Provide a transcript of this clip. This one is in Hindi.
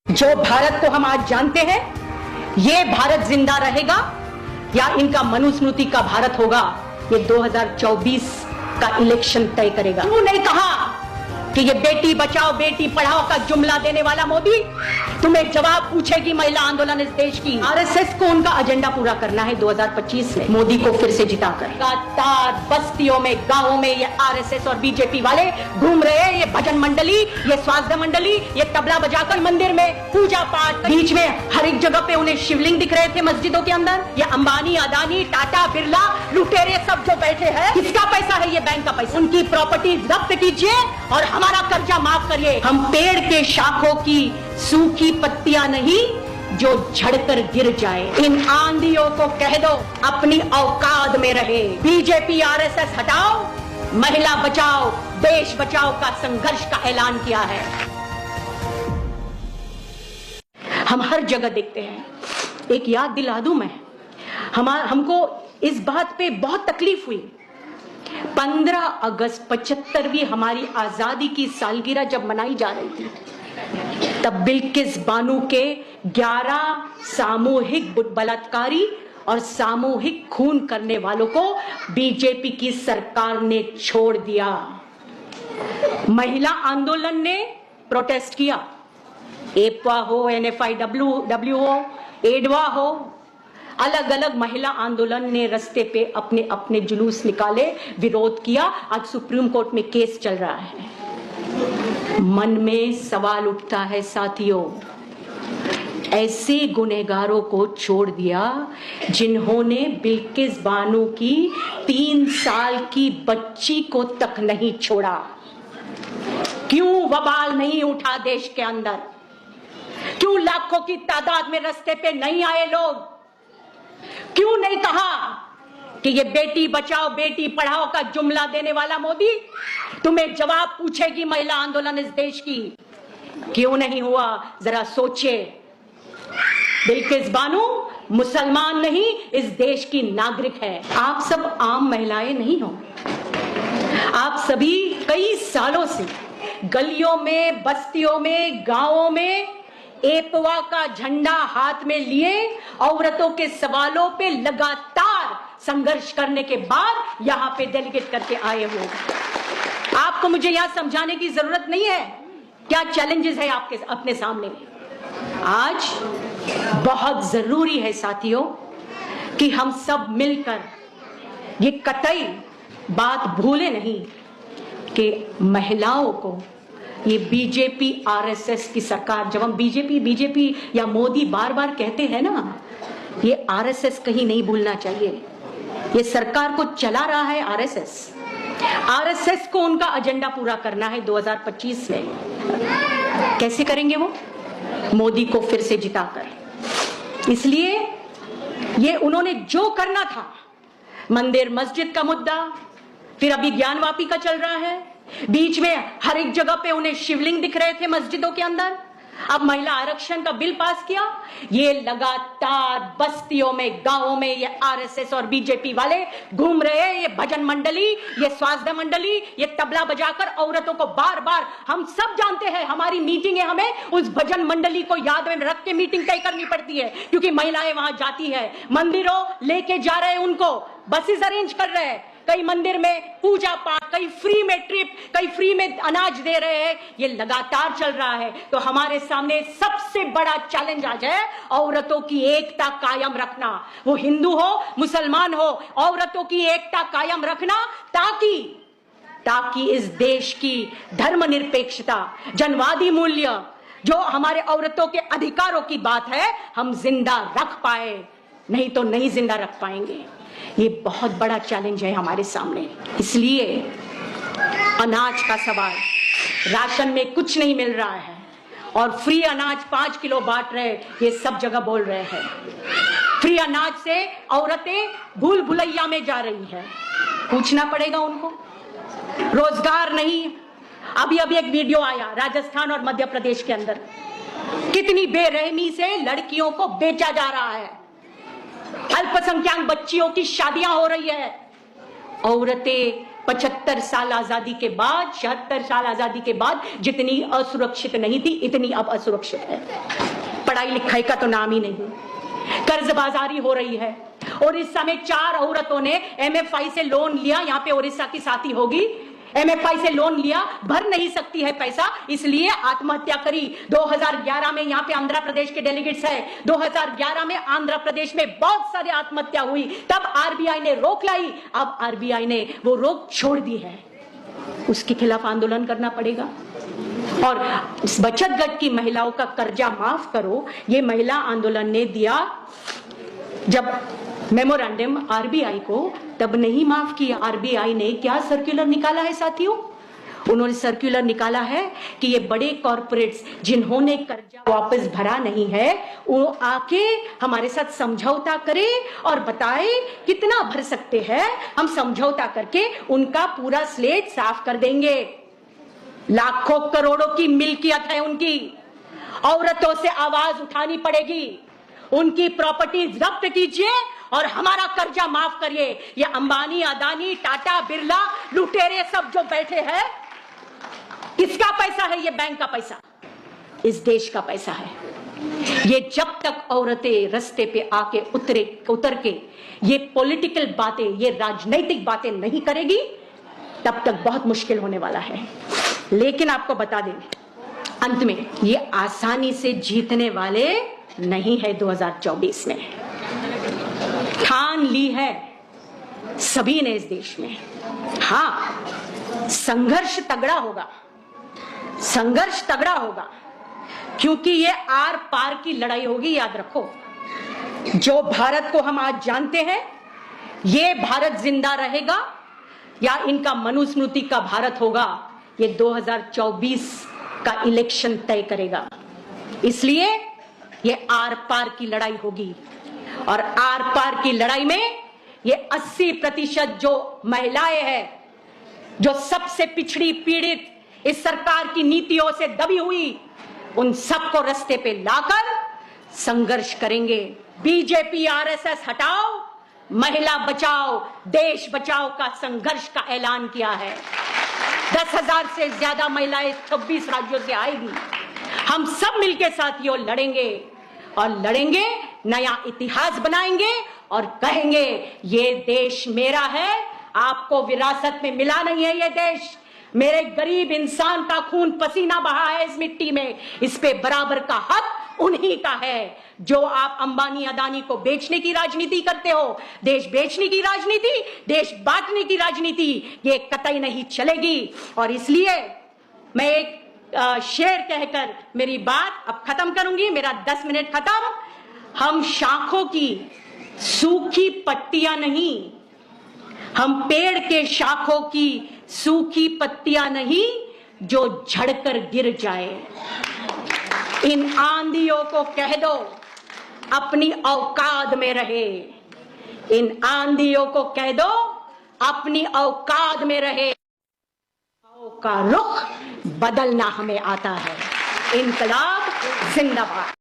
जो भारत को हम आज जानते हैं, ये भारत जिंदा रहेगा या इनका मनुस्मृति का भारत होगा, ये 2024 का इलेक्शन तय करेगा। क्यों नहीं कहा कि ये बेटी बचाओ बेटी पढ़ाओ का जुमला देने वाला मोदी तुम्हें जवाब पूछेगी महिला आंदोलन इस देश की। आरएसएस को उनका एजेंडा पूरा करना है 2025 में, मोदी को फिर से जिताकर। लगातार बस्तियों में गांवों में ये आरएसएस और बीजेपी वाले घूम रहे हैं, ये भजन मंडली, ये स्वास्थ्य मंडली, ये तबला बजाकर मंदिर में पूजा पाठ, बीच में हर एक जगह पे उन्हें शिवलिंग दिख रहे थे मस्जिदों के अंदर। ये अंबानी अदानी टाटा बिरला लुटेरे सब जो बैठे हैं, किसका पैसा है? ये बैंक का पैसा। उनकी प्रॉपर्टी जब्त कीजिए और हमारा कर्जा माफ करिए। हम पेड़ के शाखों की सूखी पत्तियां नहीं जो झड़कर गिर जाए। इन आंधियों को कह दो अपनी औकात में रहे। बीजेपी आरएसएस हटाओ, महिला बचाओ देश बचाओ का संघर्ष का ऐलान किया है। हम हर जगह देखते हैं। एक याद दिला दूं मैं, हमको इस बात पे बहुत तकलीफ हुई। 15 अगस्त 75वीं हमारी आजादी की सालगिरह जब मनाई जा रही थी, तब बिल्किस बानो के 11 सामूहिक बलात्कारी और सामूहिक खून करने वालों को बीजेपी की सरकार ने छोड़ दिया। महिला आंदोलन ने प्रोटेस्ट किया, एपवा हो, NFIW हो, एडवा हो, अलग अलग महिला आंदोलन ने रास्ते पे अपने अपने जुलूस निकाले, विरोध किया। आज सुप्रीम कोर्ट में केस चल रहा है। मन में सवाल उठता है साथियों, ऐसे गुनहगारों को छोड़ दिया जिन्होंने बिल्किस बानो की 3 साल की बच्ची को तक नहीं छोड़ा। क्यों बवाल नहीं उठा देश के अंदर? क्यों लाखों की तादाद में रास्ते पे नहीं आए लोग? क्यों नहीं कहा कि ये बेटी बचाओ बेटी पढ़ाओ का जुमला देने वाला मोदी तुम्हें जवाब पूछेगी महिला आंदोलन इस देश की? क्यों नहीं हुआ? जरा सोचिए। बिल्किस बानो मुसलमान नहीं, इस देश की नागरिक है। आप सब आम महिलाएं नहीं हो। आप सभी कई सालों से गलियों में, बस्तियों में, गांवों में एपवा का झंडा हाथ में लिए औरतों के सवालों पे लगातार संघर्ष करने के बाद यहां पे डेलीगेट करके आए हो। आपको मुझे यहां समझाने की जरूरत नहीं है क्या चैलेंजेस है आपके अपने सामने। आज बहुत जरूरी है साथियों कि हम सब मिलकर ये कतई बात भूले नहीं कि महिलाओं को ये बीजेपी आरएसएस की सरकार, जब हम बीजेपी या मोदी बार बार कहते हैं ना, ये आरएसएस कहीं नहीं भूलना चाहिए। ये सरकार को चला रहा है आरएसएस को उनका एजेंडा पूरा करना है 2025 में। कैसे करेंगे वो? मोदी को फिर से जिताकर। इसलिए ये उन्होंने जो करना था, मंदिर मस्जिद का मुद्दा, फिर अभी ज्ञानवापी का चल रहा है, बीच में हर एक जगह पे उन्हें शिवलिंग दिख रहे थे मस्जिदों के अंदर, अब महिला आरक्षण का बिल पास किया। ये लगातार बस्तियों में गांवों में ये आरएसएस और बीजेपी वाले घूम रहे हैं, ये भजन मंडली, ये स्वास्थ्य मंडली, ये तबला बजाकर औरतों को बार बार, हम सब जानते हैं हमारी मीटिंग है, हमें उस भजन मंडली को याद में रख के मीटिंग तय करनी पड़ती है, क्योंकि महिलाएं वहां जाती है, मंदिरों लेके जा रहे हैं उनको, बसेस अरेंज कर रहे हैं, कई मंदिर में पूजा पाठ, कई फ्री में ट्रिप, कई फ्री में अनाज दे रहे हैं। ये लगातार चल रहा है। तो हमारे सामने सबसे बड़ा चैलेंज आज है औरतों की एकता कायम रखना। वो हिंदू हो मुसलमान हो, औरतों की एकता कायम रखना, ताकि इस देश की धर्मनिरपेक्षता, जनवादी मूल्य, जो हमारे औरतों के अधिकारों की बात है, हम जिंदा रख पाए। नहीं तो नहीं जिंदा रख पाएंगे। ये बहुत बड़ा चैलेंज है हमारे सामने। इसलिए अनाज का सवाल, राशन में कुछ नहीं मिल रहा है और फ्री अनाज 5 किलो बांट रहे, ये सब जगह बोल रहे हैं। फ्री अनाज से औरतें भूल भुलैया में जा रही है, पूछना पड़ेगा उनको। रोजगार नहीं। अभी एक वीडियो आया राजस्थान और मध्य प्रदेश के अंदर, कितनी बेरहमी से लड़कियों को बेचा जा रहा है, अल्पसंख्यक बच्चियों की शादियां हो रही है, औरतें 75 साल आजादी के बाद, 76 साल आजादी के बाद जितनी असुरक्षित नहीं थी, इतनी अब असुरक्षित है। पढ़ाई लिखाई का तो नाम ही नहीं, कर्जबाजारी हो रही है। और इस समय 4 औरतों ने MFI से लोन लिया, यहाँ पे ओडिशा की साथी होगी, MFI से लोन लिया, भर नहीं सकती है पैसा, इसलिए आत्महत्या करी। 2011 में यहाँ पे आंध्र प्रदेश के डेलीगेट्स है, 2011 में आंध्र प्रदेश में बहुत सारी आत्महत्या हुई, तब RBI ने रोक लाई। अब RBI ने वो रोक छोड़ दी है, उसके खिलाफ आंदोलन करना पड़ेगा। और इस बचत गट की महिलाओं का कर्जा माफ करो, ये महिला आंदोलन ने दिया जब मेमोरेंडम RBI को, तब नहीं माफ किया। RBI ने क्या सर्कुलर निकाला है साथियों? उन्होंने सर्कुलर निकाला है कि ये बड़े कॉर्पोरेट्स जिन्होंने कर्जा वापस भरा नहीं है, वो आके हमारे साथ समझौता करे और बताए कितना भर सकते हैं, हम समझौता करके उनका पूरा स्लेट साफ कर देंगे। लाखों करोड़ों की मिल्कियत है उनकी, औरतों से आवाज उठानी पड़ेगी, उनकी प्रॉपर्टी जब्त कीजिए और हमारा कर्जा माफ करिए। ये अंबानी, अदानी, टाटा, बिरला, लुटेरे सब जो बैठे हैं, किसका पैसा है? ये बैंक का पैसा, इस देश का पैसा है। ये जब तक औरतें रास्ते पे आके उतर के ये पॉलिटिकल बातें, ये राजनीतिक बातें नहीं करेगी, तब तक बहुत मुश्किल होने वाला है। लेकिन आपको बता दें अंत में, ये आसानी से जीतने वाले नहीं है। 2024 में ठान ली है सभी ने इस देश में। हाँ, संघर्ष तगड़ा होगा, संघर्ष तगड़ा होगा, क्योंकि ये आर पार की लड़ाई होगी। याद रखो, जो भारत को हम आज जानते हैं, ये भारत जिंदा रहेगा या इनका मनुस्मृति का भारत होगा, ये 2024 का इलेक्शन तय करेगा। इसलिए ये आर पार की लड़ाई होगी, और आर पार की लड़ाई में ये 80% जो महिलाएं हैं, जो सबसे पिछड़ी पीड़ित इस सरकार की नीतियों से दबी हुई, उन सबको रास्ते पे लाकर संघर्ष करेंगे। बीजेपी RSS हटाओ, महिला बचाओ, देश बचाओ का संघर्ष का ऐलान किया है। 10,000 से ज्यादा महिलाएं 26 राज्यों से आएगी। हम सब मिलके साथियों लड़ेंगे, और लड़ेंगे, नया इतिहास बनाएंगे और कहेंगे ये देश मेरा है, आपको विरासत में मिला नहीं है। ये देश मेरे गरीब इंसान का खून पसीना बहा है इस मिट्टी में, इस पे बराबर का हक उन्हीं का है। जो आप अंबानी अदानी को बेचने की राजनीति करते हो, देश बेचने की राजनीति, देश बांटने की राजनीति, ये कतई नहीं चलेगी। और इसलिए मैं एक शेर कहकर मेरी बात अब खत्म करूंगी, मेरा 10 मिनट खत्म। हम शाखों की सूखी पत्तियां नहीं, हम पेड़ के शाखों की सूखी पत्तियां नहीं जो झड़कर गिर जाए। इन आंधियों को कह दो अपनी औकात में रहे, इन आंधियों को कह दो अपनी औकात में रहे। का रुख बदलना हमें आता है। इनकलाब जिंदाबाद।